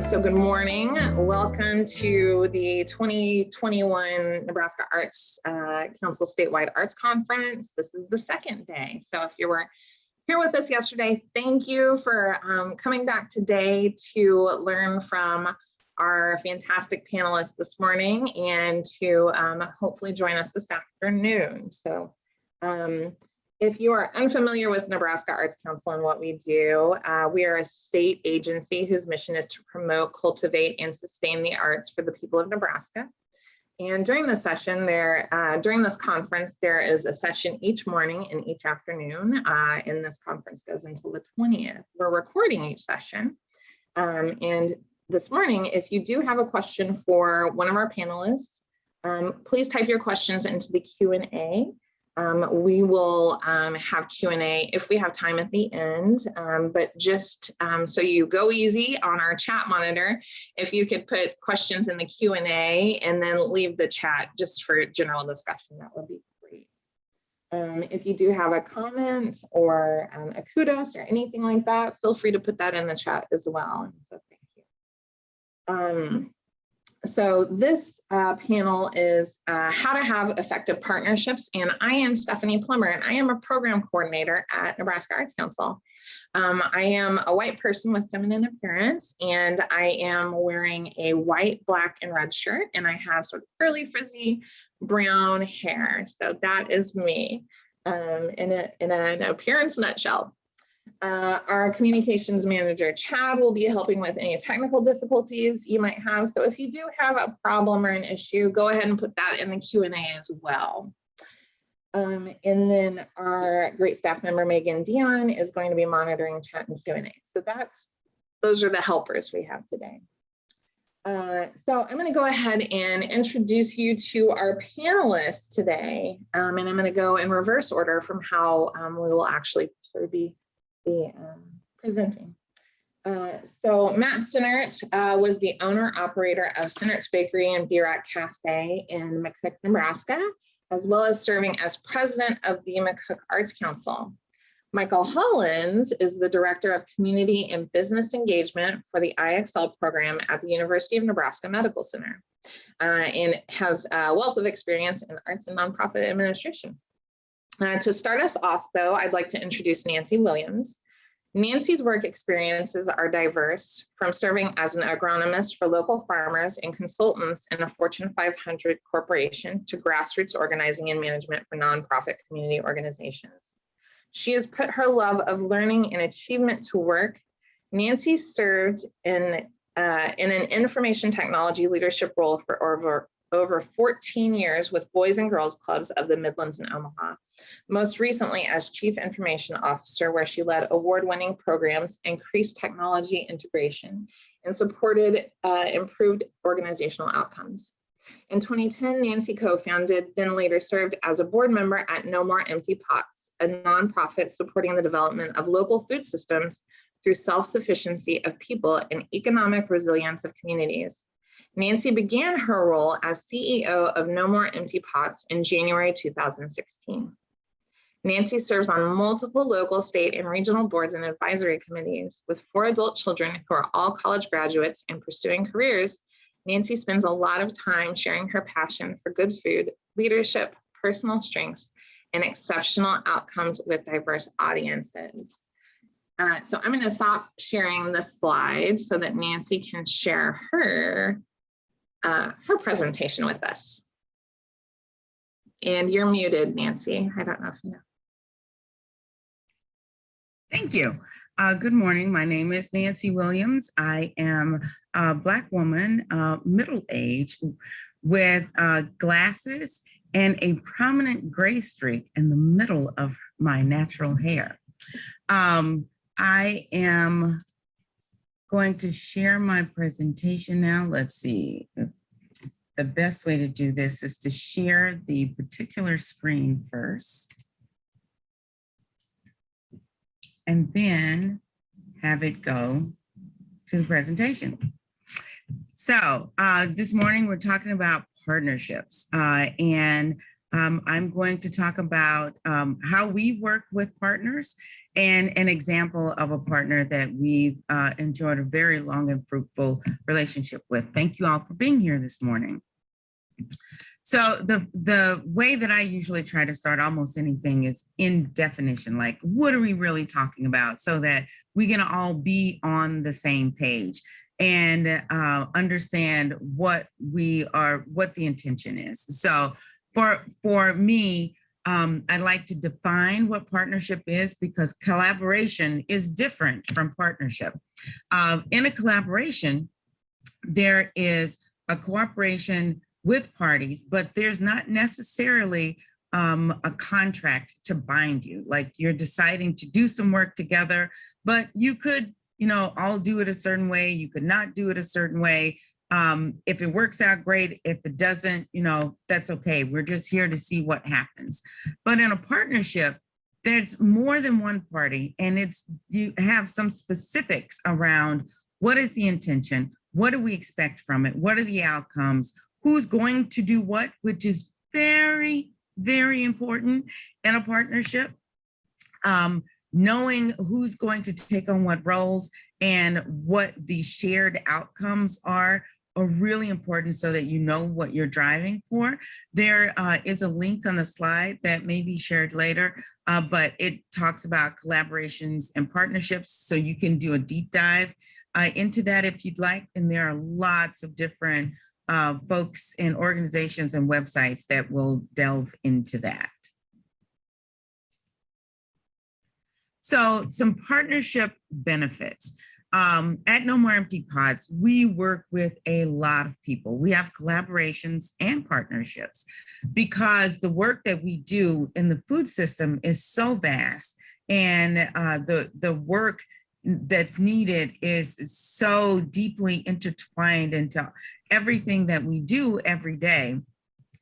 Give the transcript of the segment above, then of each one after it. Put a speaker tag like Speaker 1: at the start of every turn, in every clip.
Speaker 1: So good morning. Welcome to the 2021 Nebraska Arts Council Statewide Arts Conference. This is the second day. So if you were here with us yesterday, thank you for coming back today to learn from our fantastic panelists this morning and to hopefully join us this afternoon. So if you are unfamiliar with Nebraska Arts Council and what we do, we are a state agency whose mission is to promote, cultivate, and sustain the arts for the people of Nebraska. And during this session, during this conference, there is a session each morning and each afternoon, and this conference goes until the 20th. We're recording each session. And this morning, if you do have a question for one of our panelists, please type your questions into the Q&A. We will have Q&A if we have time at the end, but just so you go easy on our chat monitor, if you could put questions in the Q&A and then leave the chat just for general discussion, that would be great. If you do have a comment or a kudos or anything like that, feel free to put that in the chat as well. And so thank you. So this panel is how to have effective partnerships, and I am Stephanie Plummer, and I am a program coordinator at Nebraska Arts Council. I am a white person with feminine appearance, and I am wearing a white, black, and red shirt, and I have sort of curly, frizzy brown hair. So that is me in an appearance nutshell. Our communications manager, Chad, will be helping with any technical difficulties you might have. So if you do have a problem or an issue, go ahead and put that in the Q&A as well. And then our great staff member, Megan Dion, is going to be monitoring chat and Q&A. So those are the helpers we have today. So I'm going to go ahead and introduce you to our panelists today. And I'm going to go in reverse order from how we will actually sort of be presenting. So Matt Sehnert was the owner-operator of Sehnert's Bakery and Beer Cafe in McCook, Nebraska, as well as serving as president of the McCook Arts Council. Michael Hollins is the director of community and business engagement for the IXL program at the University of Nebraska Medical Center, and has a wealth of experience in arts and nonprofit administration. To start us off, though, I'd like to introduce Nancy Williams. Nancy's work experiences are diverse, from serving as an agronomist for local farmers and consultants in a Fortune 500 corporation to grassroots organizing and management for nonprofit community organizations. She has put her love of learning and achievement to work. Nancy served in an information technology leadership role for over 14 years with Boys and Girls Clubs of the Midlands and Omaha, most recently as Chief Information Officer, where she led award-winning programs, increased technology integration, and supported improved organizational outcomes. In 2010, Nancy co-founded, then later served as a board member at No More Empty Pots, a nonprofit supporting the development of local food systems through self-sufficiency of people and economic resilience of communities. Nancy began her role as CEO of No More Empty Pots in January 2016. Nancy serves on multiple local, state, and regional boards and advisory committees. With 4 adult children who are all college graduates and pursuing careers, Nancy spends a lot of time sharing her passion for good food, leadership, personal strengths, and exceptional outcomes with diverse audiences. So I'm going to stop sharing this slide so that Nancy can share her presentation with us. And you're muted, Nancy. I don't know if you know.
Speaker 2: Thank you. Good morning. My name is Nancy Williams. I am a Black woman, middle-aged, with glasses and a prominent gray streak in the middle of my natural hair. I am going to share my presentation now. Let's see. The best way to do this is to share the particular screen first, and then have it go to the presentation. So this morning we're talking about partnerships, and I'm going to talk about how we work with partners and an example of a partner that we've enjoyed a very long and fruitful relationship with. Thank you all for being here this morning. So the way that I usually try to start almost anything is in definition, like what are we really talking about, so that we can all be on the same page and understand what the intention is. So for me, I'd like to define what partnership is, because collaboration is different from partnership. In a collaboration, there is a cooperation with parties, but there's not necessarily a contract to bind you. Like you're deciding to do some work together, but you could, all do it a certain way. You could not do it a certain way. If it works out, great. If it doesn't, that's okay. We're just here to see what happens. But in a partnership, there's more than one party, and you have some specifics around what is the intention, what do we expect from it, what are the outcomes, who's going to do what, which is very, very important in a partnership. Knowing who's going to take on what roles and what the shared outcomes are really important, so that you know what you're driving for. There is a link on the slide that may be shared later, but it talks about collaborations and partnerships, so you can do a deep dive into that if you'd like. And there are lots of different folks and organizations and websites that will delve into that. So some partnership benefits. At No More Empty Pots, we work with a lot of people. We have collaborations and partnerships, because the work that we do in the food system is so vast, and the work that's needed is so deeply intertwined into everything that we do every day,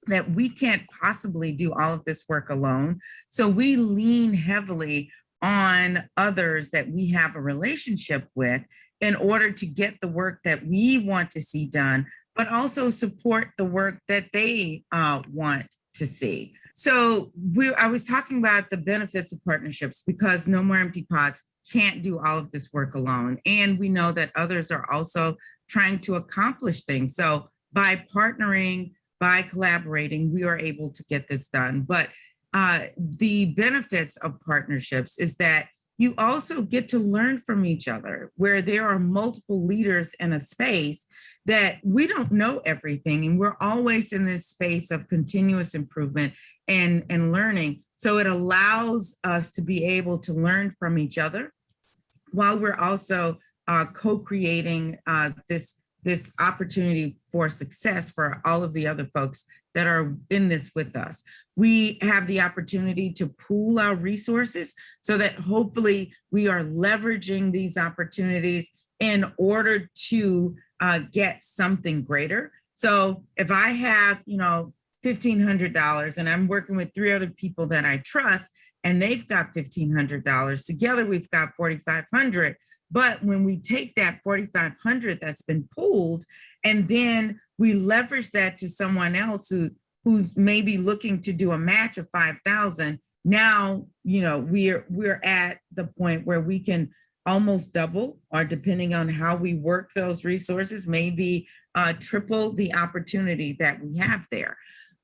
Speaker 2: that we can't possibly do all of this work alone. So we lean heavily on others that we have a relationship with in order to get the work that we want to see done, but also support the work that they want to see. So I was talking about the benefits of partnerships, because No More Empty Pots can't do all of this work alone. And we know that others are also trying to accomplish things. So by partnering, by collaborating, we are able to get this done. But the benefits of partnerships is that you also get to learn from each other, where there are multiple leaders in a space that we don't know everything. And we're always in this space of continuous improvement and learning. So it allows us to be able to learn from each other, while we're also co-creating this opportunity for success for all of the other folks that are in this with us. We have the opportunity to pool our resources, so that hopefully we are leveraging these opportunities in order to get something greater. So if I have, $1,500 and I'm working with 3 other people that I trust, and they've got $1,500, together we've got $4,500. But when we take that $4,500 that's been pooled, and then we leverage that to someone else who's maybe looking to do a match of $5,000, now we're at the point where we can almost double, or depending on how we work those resources, maybe triple the opportunity that we have there.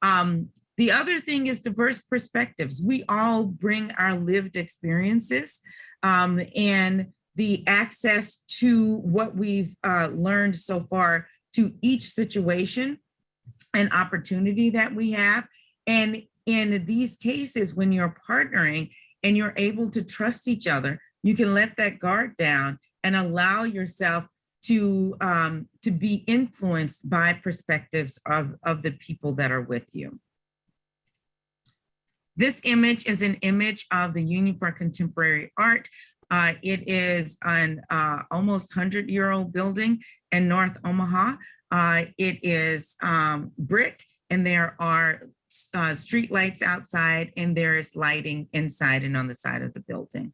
Speaker 2: The other thing is diverse perspectives. We all bring our lived experiences, and the access to what we've learned so far to each situation and opportunity that we have. And in these cases, when you're partnering and you're able to trust each other, you can let that guard down and allow yourself to be influenced by perspectives of the people that are with you. This image is an image of the Union for Contemporary Art. It is an almost 100-year-old building in North Omaha. It is brick, and there are street lights outside, and there is lighting inside and on the side of the building.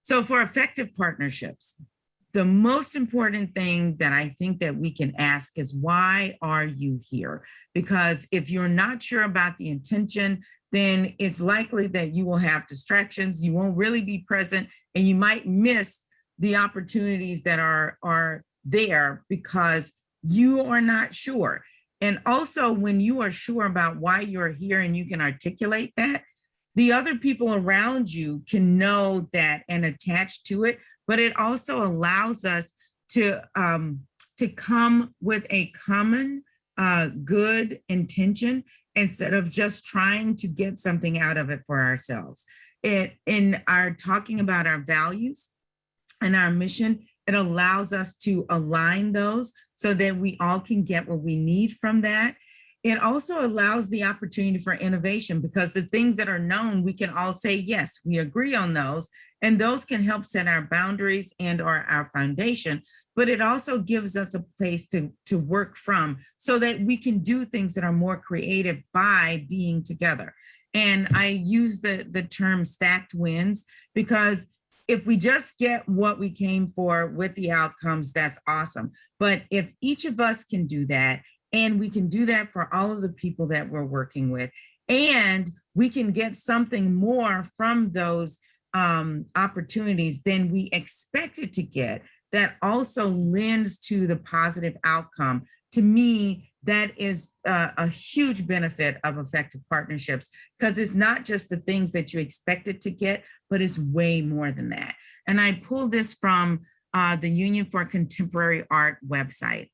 Speaker 2: So for effective partnerships, the most important thing that I think that we can ask is, why are you here? Because if you're not sure about the intention, then it's likely that you will have distractions, you won't really be present, and you might miss the opportunities that are there because you are not sure. And also, when you are sure about why you're here and you can articulate that, the other people around you can know that and attach to it, but it also allows us to come with a common good intention instead of just trying to get something out of it for ourselves. In our talking about our values and our mission, it allows us to align those so that we all can get what we need from that. It also allows the opportunity for innovation, because the things that are known, we can all say, yes, we agree on those, and those can help set our boundaries and or our foundation. But it also gives us a place to work from so that we can do things that are more creative by being together. And I use the term stacked wins, because if we just get what we came for with the outcomes, that's awesome. But if each of us can do that, and we can do that for all of the people that we're working with, and we can get something more from those opportunities than we expected to get, that also lends to the positive outcome. To me, that is a huge benefit of effective partnerships, because it's not just the things that you expected to get, but it's way more than that. And I pulled this from the Union for Contemporary Art website.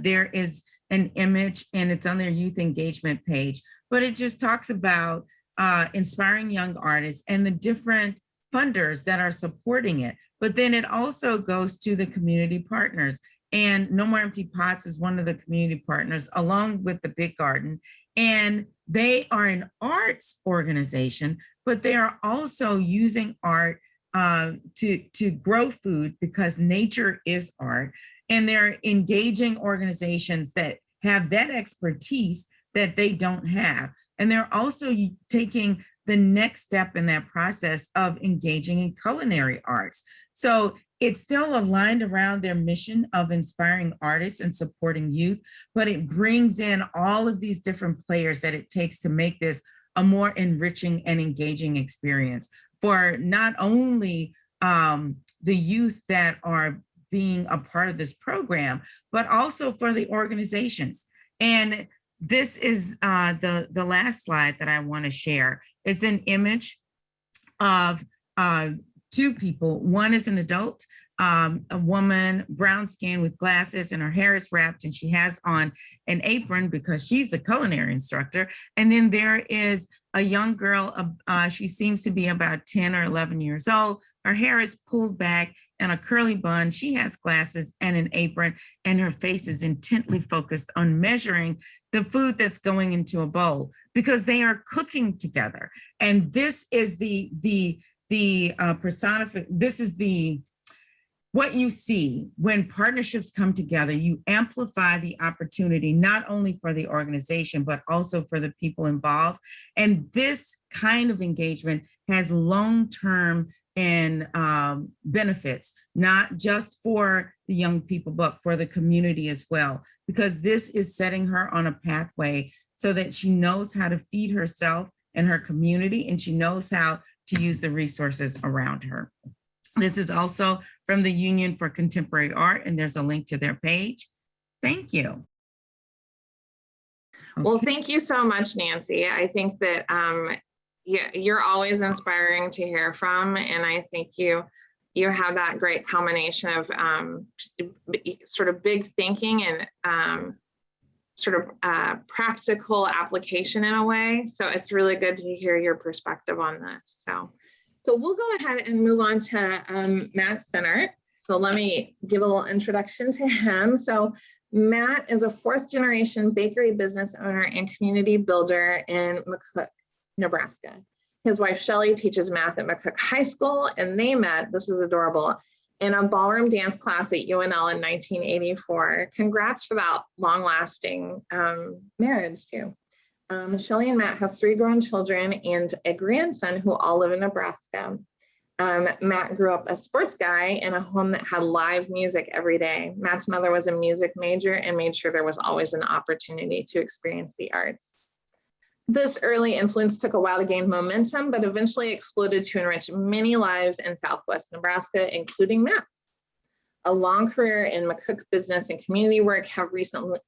Speaker 2: There is an image, and it's on their youth engagement page, but it just talks about inspiring young artists and the different funders that are supporting it. But then it also goes to the community partners. And No More Empty Pots is one of the community partners, along with the Big Garden. And they are an arts organization, but they are also using art to grow food, because nature is art. And they're engaging organizations that have that expertise that they don't have. And they're also taking the next step in that process of engaging in culinary arts. So it's still aligned around their mission of inspiring artists and supporting youth, but it brings in all of these different players that it takes to make this a more enriching and engaging experience for not only the youth that are being a part of this program, but also for the organizations. And this is the last slide that I want to share. It's an image of two people. One is an adult, a woman, brown skin with glasses, and her hair is wrapped, and she has on an apron because she's the culinary instructor. And then there is a young girl, she seems to be about 10 or 11 years old. Her hair is pulled back and a curly bun. She has glasses and an apron, and her face is intently focused on measuring the food that's going into a bowl, because they are cooking together. And this is what you see when partnerships come together. You amplify the opportunity, not only for the organization, but also for the people involved. And this kind of engagement has long-term and benefits, not just for the young people, but for the community as well, because this is setting her on a pathway so that she knows how to feed herself and her community, and she knows how to use the resources around her. This is also from the Union for Contemporary Art, and there's a link to their page. Thank you.
Speaker 1: Okay. Well, thank you so much, Nancy. I think that you're always inspiring to hear from, and I think you have that great combination of sort of big thinking and sort of practical application in a way. So it's really good to hear your perspective on this. So we'll go ahead and move on to Matt Sehnert. So let me give a little introduction to him. So Matt is a fourth-generation bakery business owner and community builder in McCook, Nebraska. His wife, Shelly, teaches math at McCook High School, and they met, this is adorable, in a ballroom dance class at UNL in 1984. Congrats for that long-lasting marriage, too. Shelly and Matt have 3 grown children and a grandson who all live in Nebraska. Matt grew up a sports guy in a home that had live music every day. Matt's mother was a music major and made sure there was always an opportunity to experience the arts. This early influence took a while to gain momentum, but eventually exploded to enrich many lives in Southwest Nebraska, including Matt's. A long career in McCook business and community work have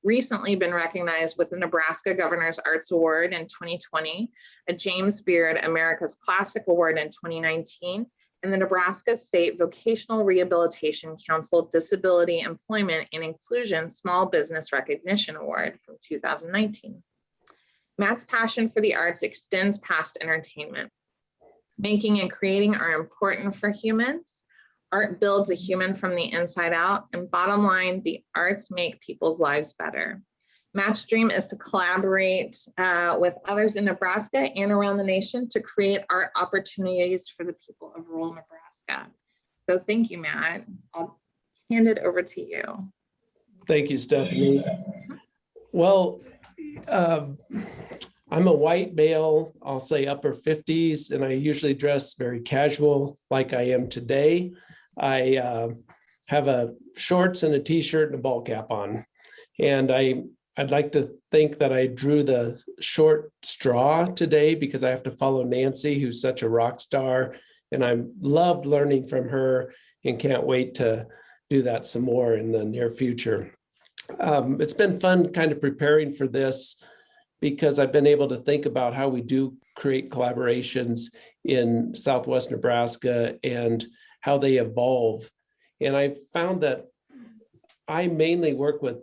Speaker 1: recently been recognized with the Nebraska Governor's Arts Award in 2020, a James Beard America's Classic Award in 2019, and the Nebraska State Vocational Rehabilitation Council Disability Employment and Inclusion Small Business Recognition Award from 2019. Matt's passion for the arts extends past entertainment. Making and creating are important for humans. Art builds a human from the inside out, and bottom line, the arts make people's lives better. Matt's dream is to collaborate with others in Nebraska and around the nation to create art opportunities for the people of rural Nebraska. So thank you, Matt. I'll hand it over to you.
Speaker 3: Thank you, Stephanie. Well, I'm a white male, I'll say upper 50s, and I usually dress very casual like I am today. I have a shorts and a t-shirt and a ball cap on. And I'd like to think that I drew the short straw today because I have to follow Nancy, who's such a rock star. And I loved learning from her and can't wait to do that some more in the near future. It's been fun kind of preparing for this because I've been able to think about how we do create collaborations in Southwest Nebraska and how they evolve. And I found that I mainly work with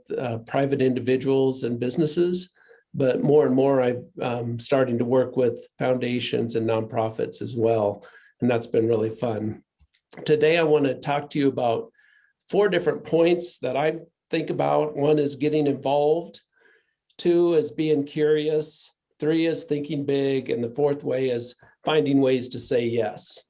Speaker 3: private individuals and businesses, but more and more I'm starting to work with foundations and nonprofits as well. And that's been really fun. Today, I want to talk to you about 4 different points that I think about. 1 is getting involved. 2 is being curious. 3 is thinking big. And the 4th way is finding ways to say yes.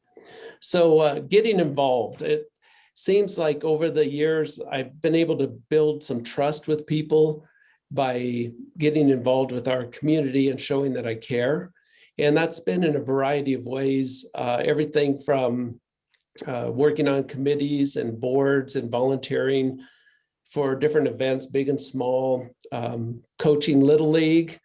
Speaker 3: So getting involved, it seems like over the years, I've been able to build some trust with people by getting involved with our community and showing that I care. And that's been in a variety of ways, everything from working on committees and boards and volunteering for different events, big and small, coaching Little League,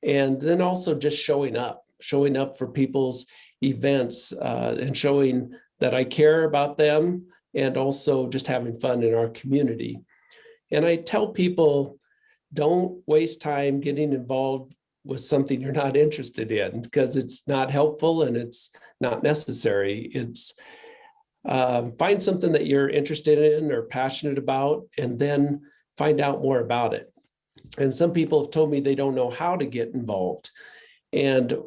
Speaker 3: and then also just showing up for people's events and showing that I care about them and also just having fun in our community. And I tell people, don't waste time getting involved with something you're not interested in because it's not helpful and it's not necessary. It's find something that you're interested in or passionate about and then find out more about it. And some people have told me they don't know how to get involved. And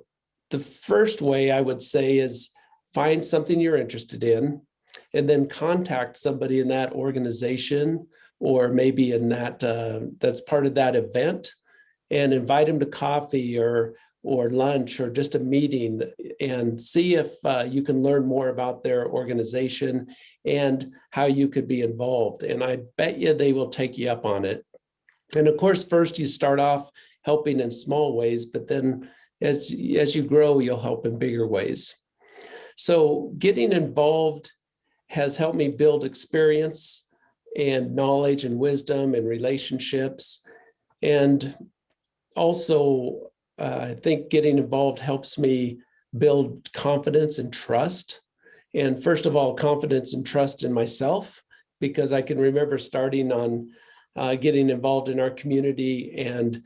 Speaker 3: the first way I would say is find something you're interested in and then contact somebody in that organization or maybe in that that's part of that event and invite them to coffee or lunch or just a meeting and see if you can learn more about their organization and how you could be involved. And I bet you they will take you up on it. And of course, first you start off helping in small ways, but then as you grow, you'll help in bigger ways. So getting involved has helped me build experience and knowledge and wisdom and relationships. And also, I think getting involved helps me build confidence and trust. And first of all, confidence and trust in myself, because I can remember starting on getting involved in our community and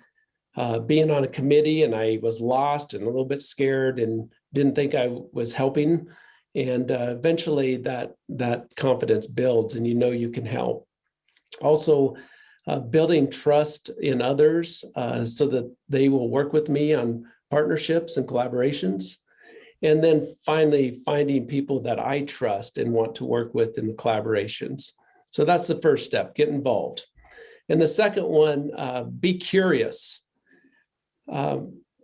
Speaker 3: being on a committee, and I was lost and a little bit scared and didn't think I was helping. And eventually that confidence builds and you know you can help. Also, building trust in others so that they will work with me on partnerships and collaborations. And then finally, finding people that I trust and want to work with in the collaborations. So that's the first step, get involved. And the second one, be curious.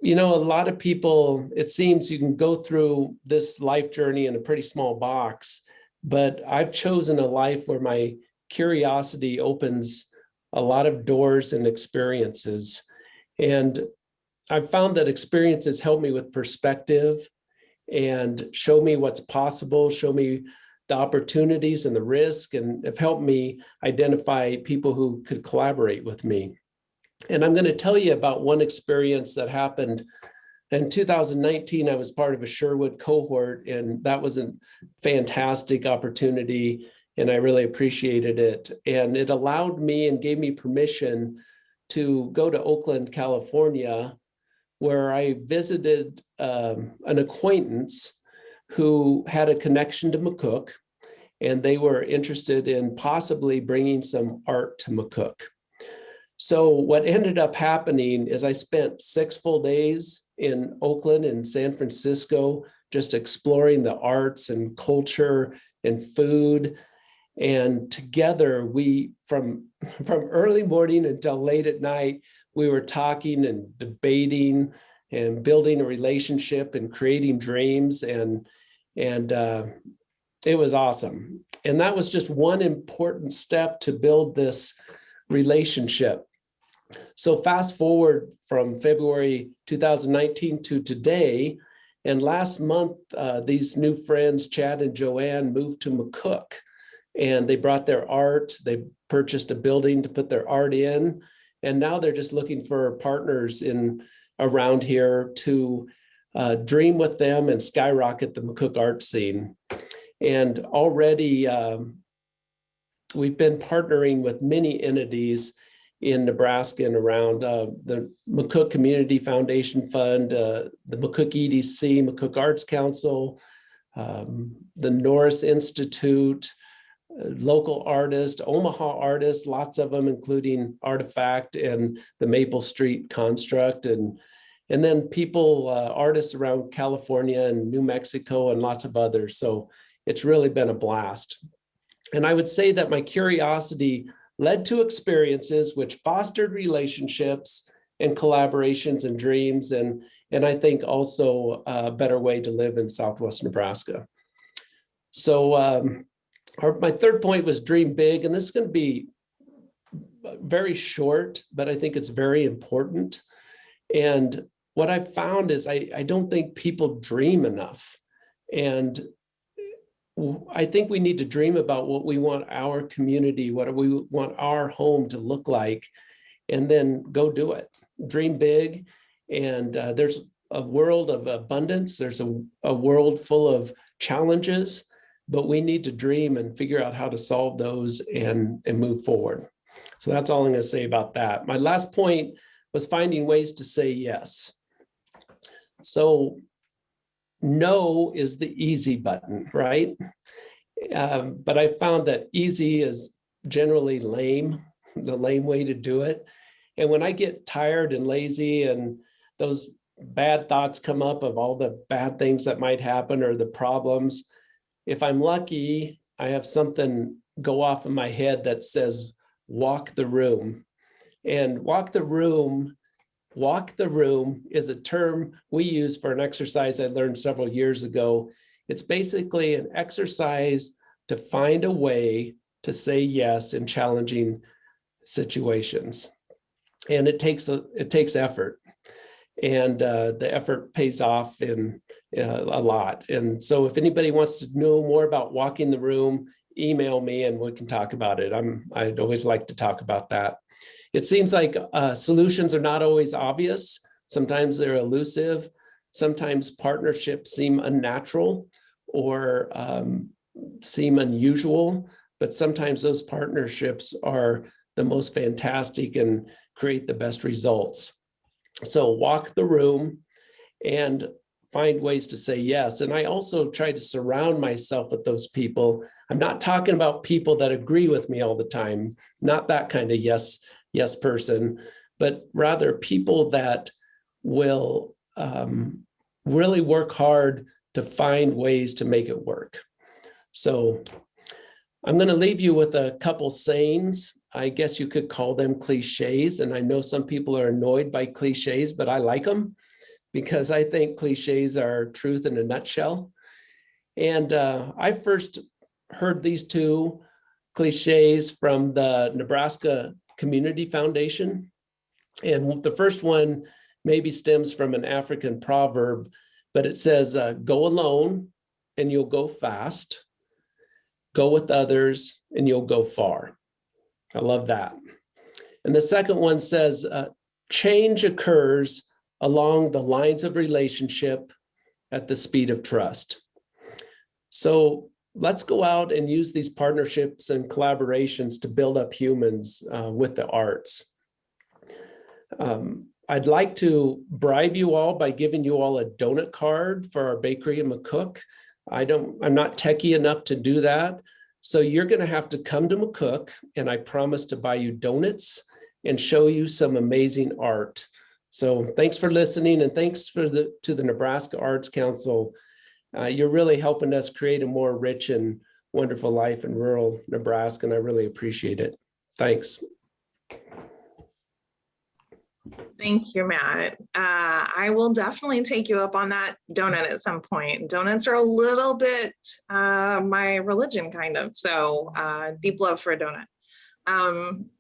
Speaker 3: You know, a lot of people, it seems you can go through this life journey in a pretty small box, but I've chosen a life where my curiosity opens a lot of doors and experiences. And I've found that experiences help me with perspective and show me what's possible, show me the opportunities and the risk, and have helped me identify people who could collaborate with me. And I'm going to tell you about one experience that happened in 2019. I was part of a Sherwood cohort, and that was a fantastic opportunity, and I really appreciated it. And it allowed me and gave me permission to go to Oakland, California, where I visited an acquaintance who had a connection to McCook, and they were interested in possibly bringing some art to McCook. So what ended up happening is I spent 6 full days in Oakland and San Francisco, just exploring the arts and culture and food. And together we, from early morning until late at night, we were talking and debating and building a relationship and creating dreams. And it was awesome. And that was just one important step to build this relationship. So fast forward from February 2019 to today, and last month, these new friends, Chad and Joanne, moved to McCook, and they brought their art. They purchased a building to put their art in, and now they're just looking for partners around here to dream with them and skyrocket the McCook art scene. And already we've been partnering with many entities in Nebraska and around the McCook Community Foundation Fund, the McCook EDC, McCook Arts Council, the Norris Institute, local artists, Omaha artists, lots of them, including Artifact and the Maple Street Construct, and then people, artists around California and New Mexico and lots of others. So it's really been a blast. And I would say that my curiosity led to experiences which fostered relationships and collaborations and dreams, and I think also a better way to live in Southwest Nebraska. So my third point was dream big, and this is going to be very short, but I think it's very important. And what I've found is I don't think people dream enough. And I think we need to dream about what we want our community, what we want our home to look like, and then go do it. Dream big. And there's a world of abundance. There's a world full of challenges, but we need to dream and figure out how to solve those and move forward. So that's all I'm going to say about that. My last point was finding ways to say yes. So no is the easy button, right? But I found that easy is generally lame, the lame way to do it. And when I get tired and lazy and those bad thoughts come up of all the bad things that might happen or the problems, if I'm lucky, I have something go off in my head that says, walk the room. And walk the room is a term we use for an exercise I learned several years ago. It's basically an exercise to find a way to say yes in challenging situations. And it takes effort, and the effort pays off in a lot. And so if anybody wants to know more about walking the room, email me and we can talk about it. I'd always like to talk about that. It seems like solutions are not always obvious. Sometimes they're elusive. Sometimes partnerships seem unnatural or seem unusual, but sometimes those partnerships are the most fantastic and create the best results. So walk the room and find ways to say yes. And I also try to surround myself with those people. I'm not talking about people that agree with me all the time, not that kind of yes person, but rather people that will really work hard to find ways to make it work. So I'm going to leave you with a couple sayings. I guess you could call them cliches. And I know some people are annoyed by cliches, but I like them because I think cliches are truth in a nutshell. And I first heard these two cliches from the Nebraska Community Foundation. And the first one maybe stems from an African proverb, but it says, go alone and you'll go fast. Go with others and you'll go far. I love that. And the second one says, change occurs along the lines of relationship at the speed of trust. So let's go out and use these partnerships and collaborations to build up humans with the arts. I'd like to bribe you all by giving you all a donut card for our bakery in McCook. I'm not techie enough to do that. So you're going to have to come to McCook, and I promise to buy you donuts and show you some amazing art. So thanks for listening, and thanks to the Nebraska Arts Council. You're really helping us create a more rich and wonderful life in rural Nebraska, and I really appreciate it. Thanks.
Speaker 1: Thank you, Matt. I will definitely take you up on that donut at some point. Donuts are a little bit my religion, kind of. So deep love for a donut.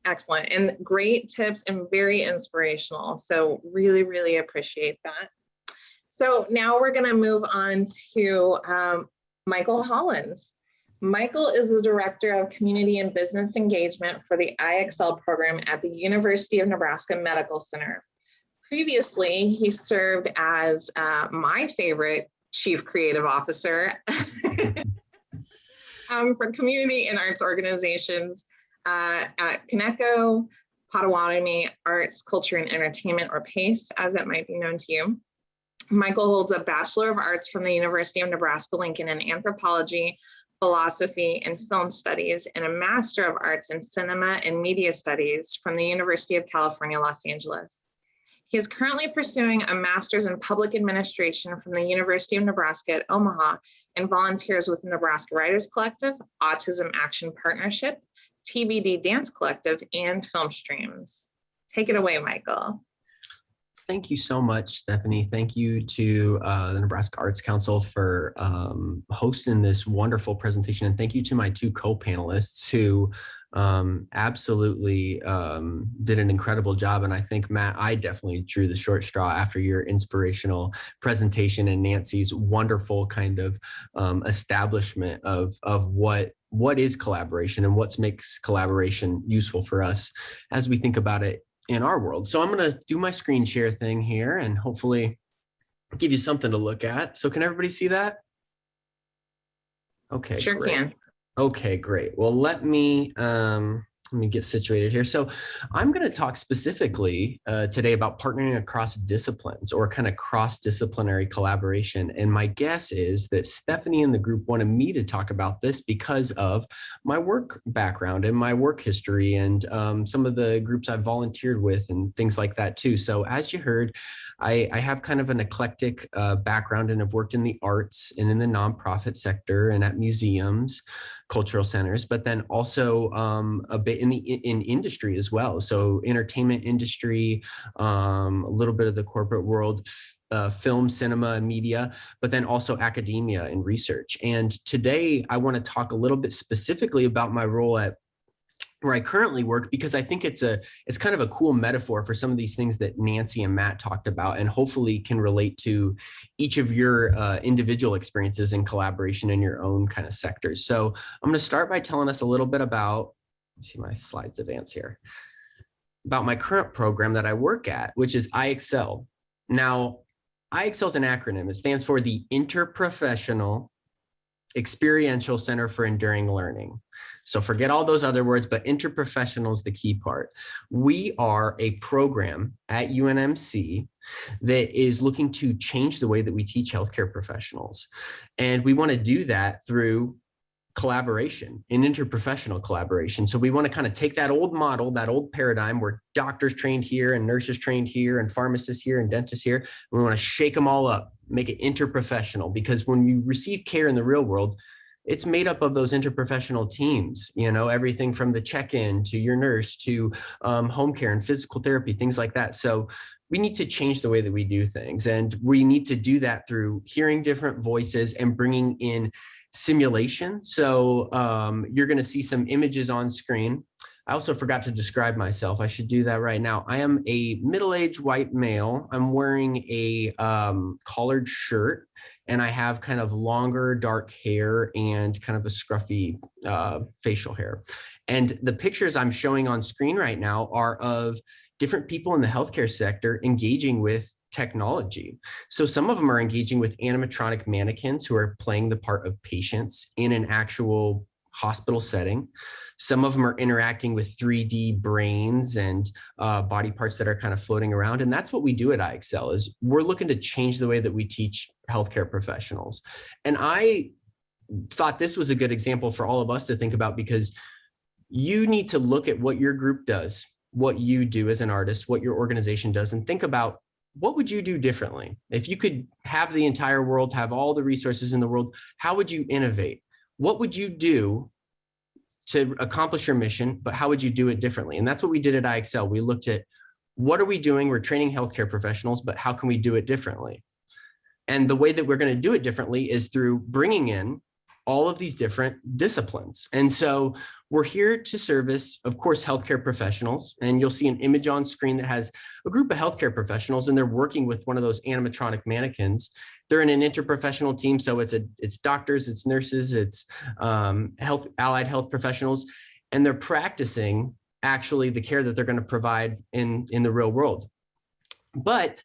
Speaker 1: Excellent, and great tips and very inspirational. So really, really appreciate that. So now we're going to move on to Michael Hollins. Michael is the Director of Community and Business Engagement for the IXL program at the University of Nebraska Medical Center. Previously, he served as my favorite Chief Creative Officer for community and arts organizations at Coneco, Potawatomi Arts, Culture, and Entertainment, or PACE, as it might be known to you. Michael holds a Bachelor of Arts from the University of Nebraska-Lincoln in Anthropology, Philosophy, and Film Studies, and a Master of Arts in Cinema and Media Studies from the University of California, Los Angeles. He is currently pursuing a Master's in Public Administration from the University of Nebraska at Omaha and volunteers with the Nebraska Writers Collective, Autism Action Partnership, TBD Dance Collective, and Film Streams. Take it away, Michael.
Speaker 4: Thank you so much, Stephanie. Thank you to the Nebraska Arts Council for hosting this wonderful presentation. And thank you to my two co-panelists who absolutely did an incredible job. And I think, Matt, I definitely drew the short straw after your inspirational presentation and Nancy's wonderful kind of establishment of what is collaboration and what makes collaboration useful for us as we think about it in our world. So I'm going to do my screen share thing here and hopefully give you something to look at. So can everybody see that? Okay,
Speaker 1: sure
Speaker 4: great.
Speaker 1: Can.
Speaker 4: Okay, great. Well, let me get situated here. So I'm going to talk specifically today about partnering across disciplines or kind of cross-disciplinary collaboration. And my guess is that Stephanie and the group wanted me to talk about this because of my work background and my work history and some of the groups I've volunteered with and things like that too. So as you heard, I have kind of an eclectic background and have worked in the arts and in the nonprofit sector and at museums, cultural centers, but then also a bit in industry as well. So entertainment industry, a little bit of the corporate world, film, cinema, and media, but then also academia and research. And today I want to talk a little bit specifically about my role at where I currently work, because I think it's kind of a cool metaphor for some of these things that Nancy and Matt talked about, and hopefully can relate to each of your individual experiences in collaboration in your own kind of sectors. So I'm going to start by telling us a little bit about, let's see my slides advance here, about my current program that I work at, which is IXL. Now, IXL is an acronym. It stands for the Interprofessional Experiential Center for Enduring Learning. So forget all those other words, but interprofessional is the key part. We are a program at UNMC that is looking to change the way that we teach healthcare professionals. And we want to do that through collaboration, and interprofessional collaboration. So we want to kind of take that old model, that old paradigm where doctors trained here and nurses trained here and pharmacists here and dentists here. And we want to shake them all up, make it interprofessional, because when you receive care in the real world, it's made up of those interprofessional teams, you know, everything from the check-in to your nurse to home care and physical therapy, things like that. So we need to change the way that we do things. And we need to do that through hearing different voices and bringing in simulation. So you're going to see some images on screen. I also forgot to describe myself. I should do that right now. I am a middle-aged white male. I'm wearing a collared shirt, and I have kind of longer dark hair and kind of a scruffy facial hair. And the pictures I'm showing on screen right now are of different people in the healthcare sector engaging with technology. So some of them are engaging with animatronic mannequins who are playing the part of patients in an actual hospital setting. Some of them are interacting with 3D brains and body parts that are kind of floating around. And that's what we do at IXL, is we're looking to change the way that we teach healthcare professionals. And I thought this was a good example for all of us to think about, because you need to look at what your group does, what you do as an artist, what your organization does, and think about, what would you do differently? If you could have the entire world, have all the resources in the world, how would you innovate? What would you do to accomplish your mission, but how would you do it differently? And that's what we did at IXL. We looked at, what are we doing? We're training healthcare professionals, but how can we do it differently? And the way that we're going to do it differently is through bringing in all of these different disciplines. And so we're here to service, of course, healthcare professionals. And you'll see an image on screen that has a group of healthcare professionals, and they're working with one of those animatronic mannequins. They're in an interprofessional team. So it's doctors, it's nurses, it's allied health professionals, and they're practicing actually the care that they're going to provide in the real world. But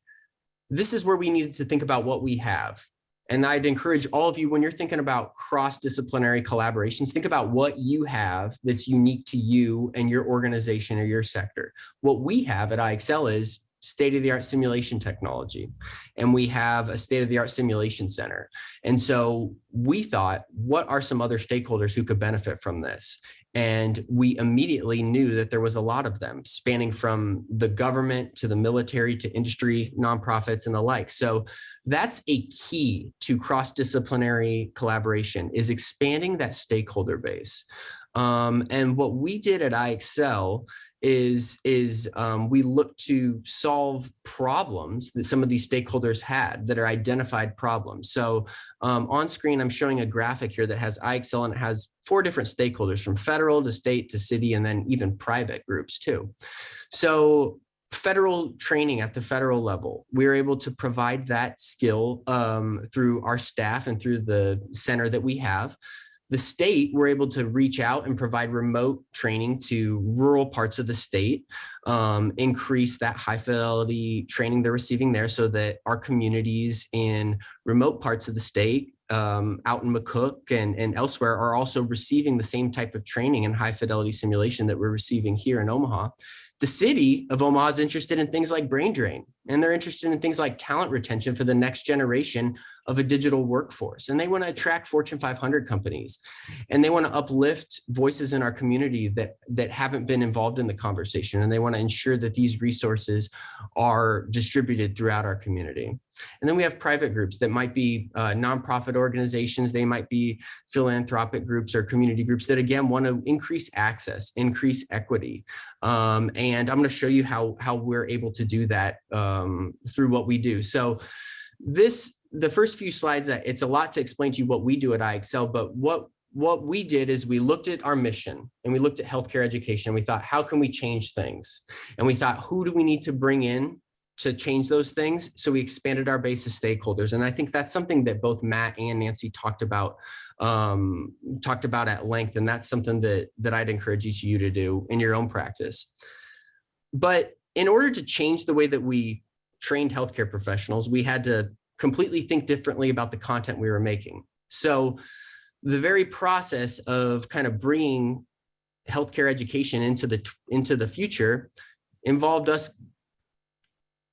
Speaker 4: this is where we needed to think about what we have. And I'd encourage all of you, when you're thinking about cross-disciplinary collaborations, think about what you have that's unique to you and your organization or your sector. What we have at IXL is state-of-the-art simulation technology, and we have a state-of-the-art simulation center. And so we thought, what are some other stakeholders who could benefit from this? And we immediately knew that there was a lot of them, spanning from the government to the military to industry, nonprofits, and the like. So that's a key to cross-disciplinary collaboration, is expanding that stakeholder base. And what we did at IXL is we look to solve problems that some of these stakeholders had, that are identified problems. So on screen, I'm showing a graphic here that has IXL, and it has 4 different stakeholders, from federal to state to city, and then even private groups too. So federal training at the federal level, we were able to provide that skill through our staff and through the center that we have. The state, we're able to reach out and provide remote training to rural parts of the state, increase that high fidelity training they're receiving there, so that our communities in remote parts of the state, out in McCook and elsewhere, are also receiving the same type of training and high fidelity simulation that we're receiving here in Omaha. The city of Omaha is interested in things like brain drain, and they're interested in things like talent retention for the next generation of a digital workforce. And they want to attract Fortune 500 companies, and they want to uplift voices in our community that haven't been involved in the conversation. And they want to ensure that these resources are distributed throughout our community. And then we have private groups that might be nonprofit organizations. They might be philanthropic groups or community groups that, again, want to increase access, increase equity. And I'm going to show you how we're able to do that through what we do. So the first few slides, it's a lot to explain to you what we do at IXL, but what we did is we looked at our mission, and we looked at healthcare education, and we thought, how can we change things? And we thought, who do we need to bring in to change those things? So we expanded our base of stakeholders. And I think that's something that both Matt and Nancy talked about at length. And that's something that I'd encourage each of you to do in your own practice. But in order to change the way that we trained healthcare professionals, we had to completely think differently about the content we were making. So the very process of kind of bringing healthcare education into the future involved us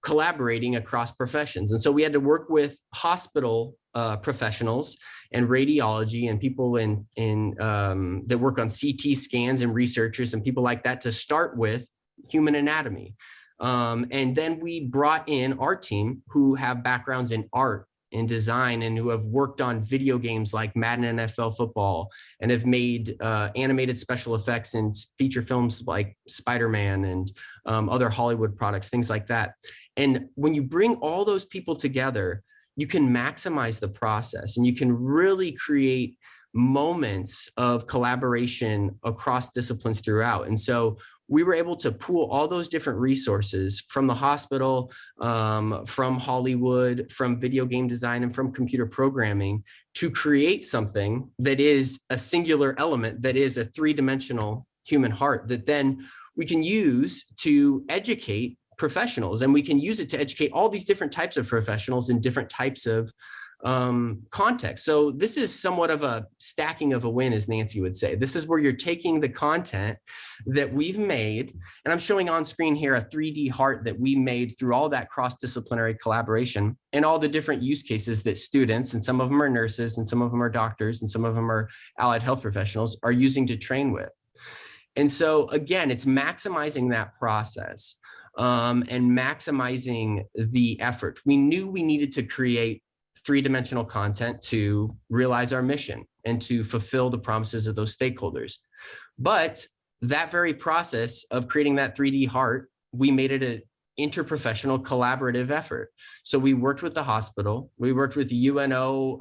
Speaker 4: collaborating across professions. And so we had to work with hospital professionals and radiology and people that work on CT scans and researchers and people like that to start with human anatomy. And then we brought in our team who have backgrounds in art and design and who have worked on video games like Madden NFL football and have made animated special effects in feature films like Spider-Man and other Hollywood products, things like that. And when you bring all those people together, you can maximize the process and you can really create moments of collaboration across disciplines throughout. And so we were able to pool all those different resources from the hospital, from Hollywood, from video game design, and from computer programming to create something that is a singular element, that is a three-dimensional human heart, that then we can use to educate professionals, and we can use it to educate all these different types of professionals in different types of context. So this is somewhat of a stacking of a win, as Nancy would say. This is where you're taking the content that we've made, and I'm showing on screen here a 3D heart that we made through all that cross-disciplinary collaboration and all the different use cases that students, and some of them are nurses, and some of them are doctors, and some of them are allied health professionals, are using to train with. And so again, it's maximizing that process and maximizing the effort. We knew we needed to create three-dimensional content to realize our mission and to fulfill the promises of those stakeholders. But that very process of creating that 3D heart, we made it an interprofessional collaborative effort. So we worked with the hospital, we worked with the UNO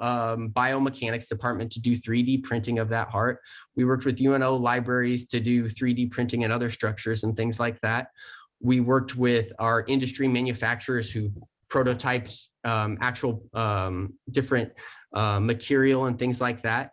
Speaker 4: biomechanics department to do 3D printing of that heart. We worked with UNO libraries to do 3D printing and other structures and things like that. We worked with our industry manufacturers who prototypes actual different material and things like that.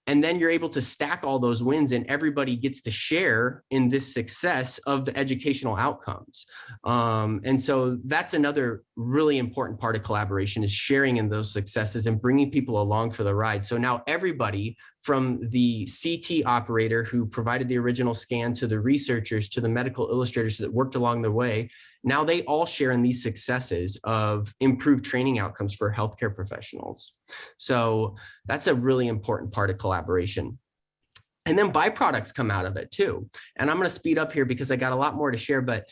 Speaker 4: And then you're able to stack all those wins, and everybody gets to share in this success of the educational outcomes. And so that's another really important part of collaboration, is sharing in those successes and bringing people along for the ride. So now everybody, from the CT operator who provided the original scan to the researchers to the medical illustrators that worked along the way, now they all share in these successes of improved training outcomes for healthcare professionals. So that's a really important part of collaboration. And then byproducts come out of it too. And I'm going to speed up here because I got a lot more to share, but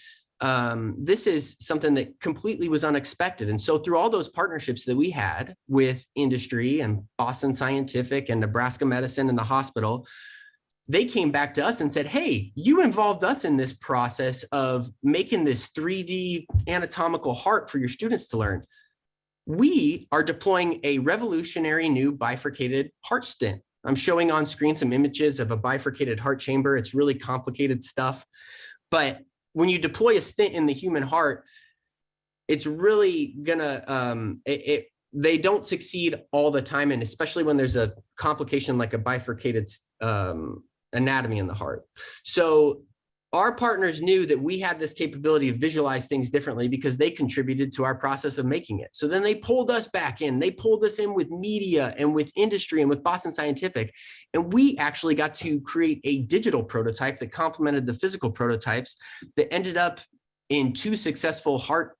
Speaker 4: this is something that completely was unexpected. And so through all those partnerships that we had with industry and Boston Scientific and Nebraska Medicine and the hospital, they came back to us and said, hey, you involved us in this process of making this 3D anatomical heart for your students to learn. We are deploying a revolutionary new bifurcated heart stent. I'm showing on screen some images of a bifurcated heart chamber. It's really complicated stuff. But when you deploy a stent in the human heart, it's really gonna, they don't succeed all the time. And especially when there's a complication like a bifurcated anatomy in the heart. So our partners knew that we had this capability to visualize things differently because they contributed to our process of making it. So then they pulled us back in. They pulled us in with media and with industry and with Boston Scientific. And we actually got to create a digital prototype that complemented the physical prototypes that ended up in 2 successful heart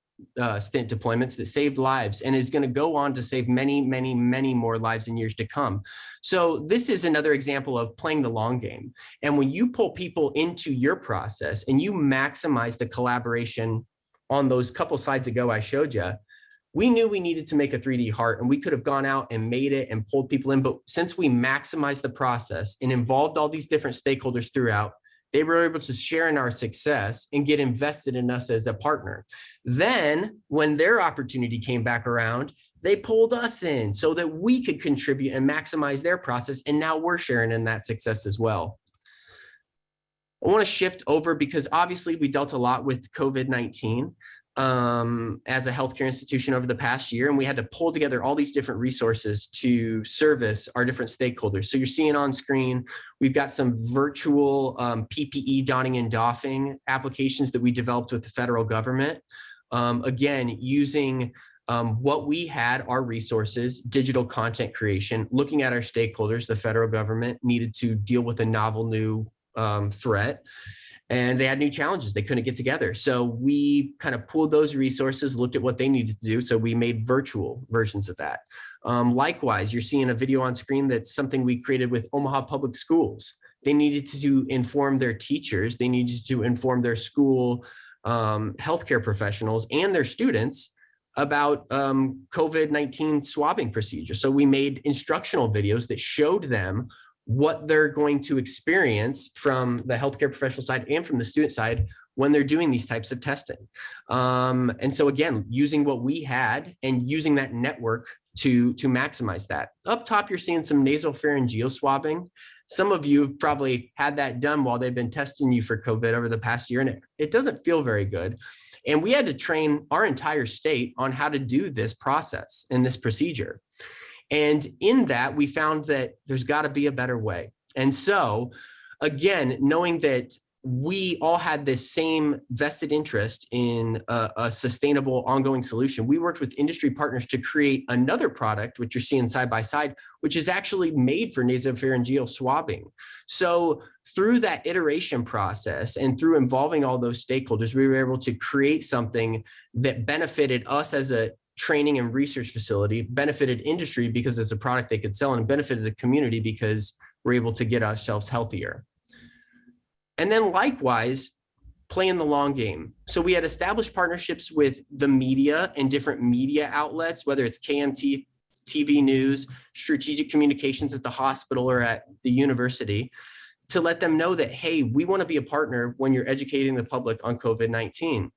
Speaker 4: stent deployments that saved lives and is going to go on to save many, many, many more lives in years to come. So this is another example of playing the long game. And when you pull people into your process and you maximize the collaboration on those couple slides ago I showed you, we knew we needed to make a 3D heart, and we could have gone out and made it and pulled people in. But since we maximized the process and involved all these different stakeholders throughout, they were able to share in our success and get invested in us as a partner. Then when their opportunity came back around, they pulled us in so that we could contribute and maximize their process. And now we're sharing in that success as well. I want to shift over because obviously we dealt a lot with COVID-19 as a healthcare institution over the past year, and we had to pull together all these different resources to service our different stakeholders. So you're seeing on screen, we've got some virtual PPE donning and doffing applications that we developed with the federal government. Again, using what we had, our resources, digital content creation, looking at our stakeholders. The federal government needed to deal with a novel new threat. And they had new challenges. They couldn't get together. So we kind of pulled those resources, looked at what they needed to do. So we made virtual versions of that. Likewise, you're seeing a video on screen that's something we created with Omaha Public Schools. They needed to inform their teachers. They needed to inform their school healthcare professionals and their students about COVID-19 swabbing procedures. So we made instructional videos that showed them what they're going to experience from the healthcare professional side and from the student side when they're doing these types of testing. And so again, using what we had and using that network to maximize that. Up top, you're seeing some nasopharyngeal swabbing. Some of you have probably had that done while they've been testing you for COVID over the past year, and it doesn't feel very good. And we had to train our entire state on how to do this process and this procedure. And in that, we found that there's got to be a better way. And so, again, knowing that we all had this same vested interest in a sustainable ongoing solution, we worked with industry partners to create another product, which you're seeing side by side, which is actually made for nasopharyngeal swabbing. So through that iteration process and through involving all those stakeholders, we were able to create something that benefited us as a training and research facility, benefited industry because it's a product they could sell, and benefited the community because we're able to get ourselves healthier. And then likewise, playing the long game. So we had established partnerships with the media and different media outlets, whether it's KMT, TV news, strategic communications at the hospital or at the university, to let them know that, hey, we want to be a partner when you're educating the public on COVID-19.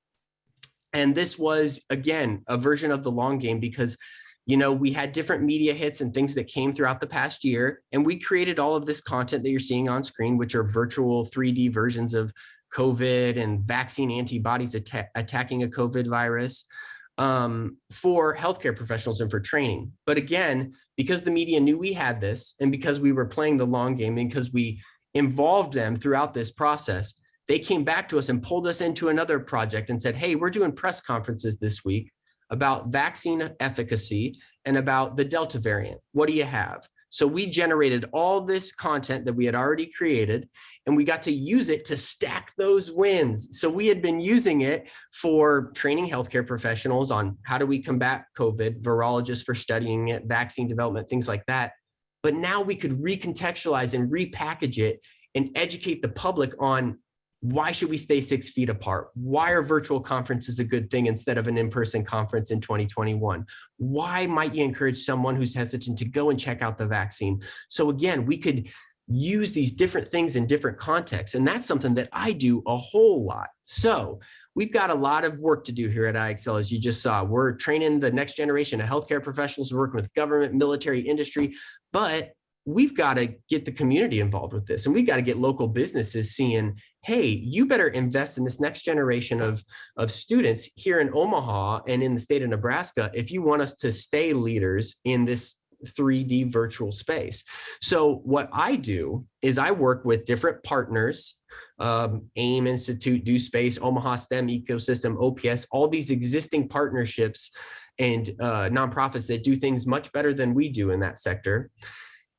Speaker 4: And this was, again, a version of the long game because we had different media hits and things that came throughout the past year. And we created all of this content that you're seeing on screen, which are virtual 3D versions of COVID and vaccine antibodies attacking a COVID virus for healthcare professionals and for training. But again, because the media knew we had this, and because we were playing the long game, and because we involved them throughout this process, they came back to us and pulled us into another project and said, hey, we're doing press conferences this week about vaccine efficacy and about the Delta variant. What do you have? So we generated all this content that we had already created, and we got to use it to stack those wins. So we had been using it for training healthcare professionals on how do we combat COVID, virologists for studying it, vaccine development, things like that. But now we could recontextualize and repackage it and educate the public on why should we stay 6 feet apart? Why are virtual conferences a good thing instead of an in-person conference in 2021? Why might you encourage someone who's hesitant to go and check out the vaccine? So again, we could use these different things in different contexts. And that's something that I do a whole lot. So we've got a lot of work to do here at IXL, as you just saw. We're training the next generation of healthcare professionals, working with government, military, industry, but we've got to get the community involved with this. And we've got to get local businesses seeing, hey, you better invest in this next generation of students here in Omaha and in the state of Nebraska if you want us to stay leaders in this 3D virtual space. So what I do is I work with different partners, AIM Institute, Do Space, Omaha STEM Ecosystem, OPS, all these existing partnerships and nonprofits that do things much better than we do in that sector.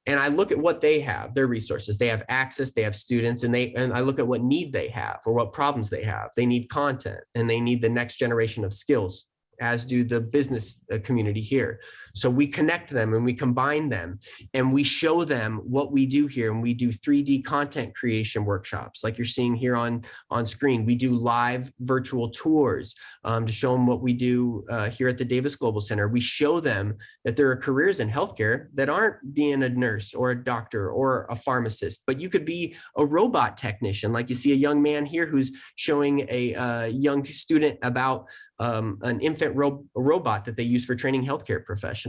Speaker 4: And I look at what they have, their resources. They have access, they have students, and I look at what need they have or what problems they have. They need content and they need the next generation of skills, as do the business community here. So we connect them and we combine them and we show them what we do here. And we do 3D content creation workshops like you're seeing here on screen. We do live virtual tours to show them what we do here at the Davis Global Center. We show them that there are careers in healthcare that aren't being a nurse or a doctor or a pharmacist, but you could be a robot technician. Like you see a young man here who's showing a young student about an infant robot that they use for training healthcare professionals.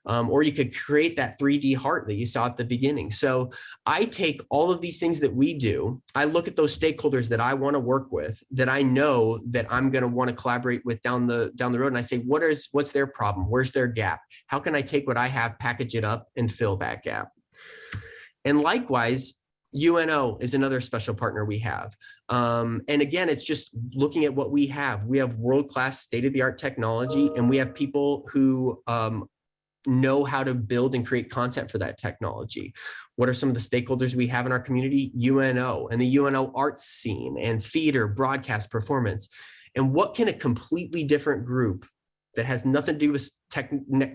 Speaker 4: Or you could create that 3D heart that you saw at the beginning. So I take all of these things that we do, I look at those stakeholders that I want to work with, that I know that I'm going to want to collaborate with down the road. And I say, what's their problem? Where's their gap? How can I take what I have, package it up, and fill that gap? And likewise, UNO is another special partner we have. And again, it's just looking at what we have. We have world-class state-of-the-art technology, and we have people who know how to build and create content for that technology. What are some of the stakeholders we have in our community? UNO and the UNO arts scene and theater, broadcast, performance. And what can a completely different group that has nothing to do with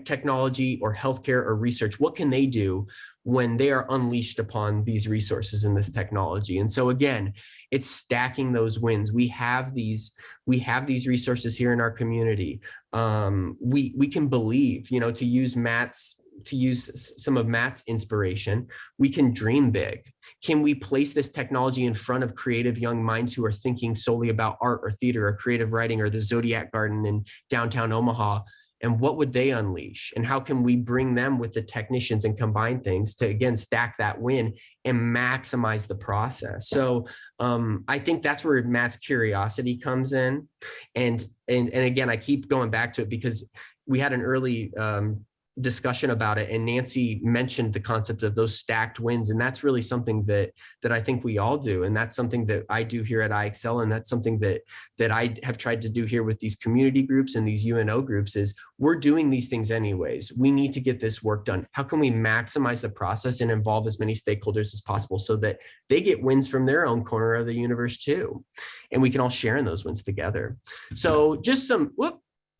Speaker 4: technology or healthcare or research, what can they do when they are unleashed upon these resources and this technology? And so again, it's stacking those wins. We have these resources here in our community. We can believe, to use some of Matt's inspiration, we can dream big. Can we place this technology in front of creative young minds who are thinking solely about art or theater or creative writing or the Zodiac Garden in downtown Omaha and what would they unleash, and how can we bring them with the technicians and combine things to, again, stack that win and maximize the process. So I think that's where Matt's curiosity comes in. And again, I keep going back to it because we had an early discussion about it, and Nancy mentioned the concept of those stacked wins, and that's really something that I think we all do, and that's something that I do here at IXL, and that's something that I have tried to do here with these community groups and these UNO groups. Is we're doing these things anyways. We need to get this work done. How can we maximize the process and involve as many stakeholders as possible so that they get wins from their own corner of the universe too, and we can all share in those wins together. So just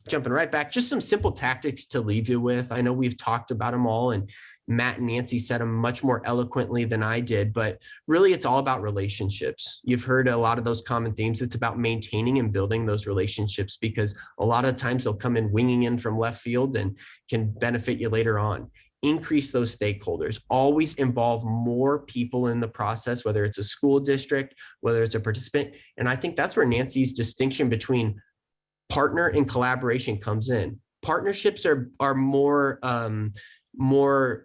Speaker 4: jumping right back, just some simple tactics to leave you with. I know we've talked about them all, and Matt and Nancy said them much more eloquently than I did, but really it's all about relationships. You've heard a lot of those common themes. It's about maintaining and building those relationships, because a lot of times they'll come in winging in from left field and can benefit you later on. Increase those stakeholders, always involve more people in the process, whether it's a school district, whether it's a participant. And I think that's where Nancy's distinction between partner and collaboration comes in. Partnerships are more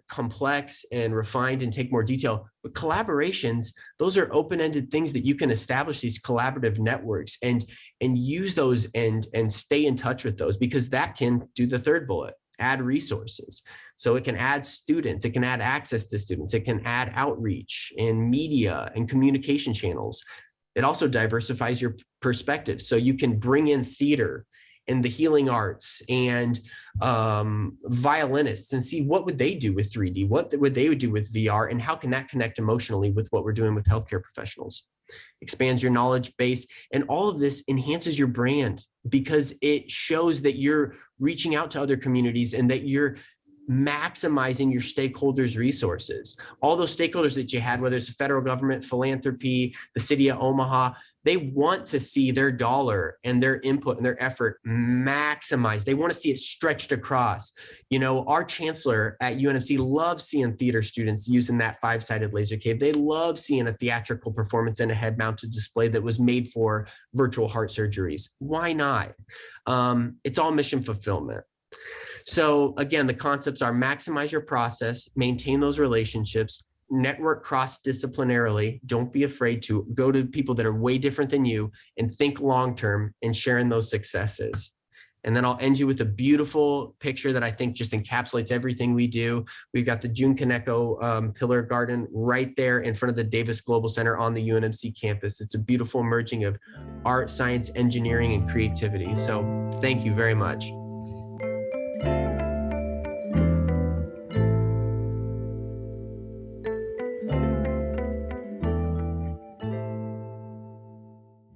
Speaker 4: complex and refined and take more detail, but collaborations, those are open-ended things that you can establish these collaborative networks and use those and stay in touch with those, because that can do the third bullet, add resources. So it can add students, it can add access to students, it can add outreach and media and communication channels. It also diversifies your perspective. So you can bring in theater and the healing arts and violinists and see what would they do with 3D, what would they do with VR, and how can that connect emotionally with what we're doing with healthcare professionals. Expands your knowledge base, and all of this enhances your brand because it shows that you're reaching out to other communities and that you're maximizing your stakeholders' resources. All those stakeholders that you had, whether it's the federal government, philanthropy, the city of Omaha, they want to see their dollar and their input and their effort maximized. They want to see it stretched across. You know, our chancellor at UNMC loves seeing theater students using that 5-sided laser cave. They love seeing a theatrical performance and a head-mounted display that was made for virtual heart surgeries. Why not? It's all mission fulfillment. So again, the concepts are maximize your process, maintain those relationships, network cross-disciplinarily. Don't be afraid to go to people that are way different than you and think long-term and sharing those successes. And then I'll end you with a beautiful picture that I think just encapsulates everything we do. We've got the June Kaneko Pillar Garden right there in front of the Davis Global Center on the UNMC campus. It's a beautiful merging of art, science, engineering, and creativity. So thank you very much.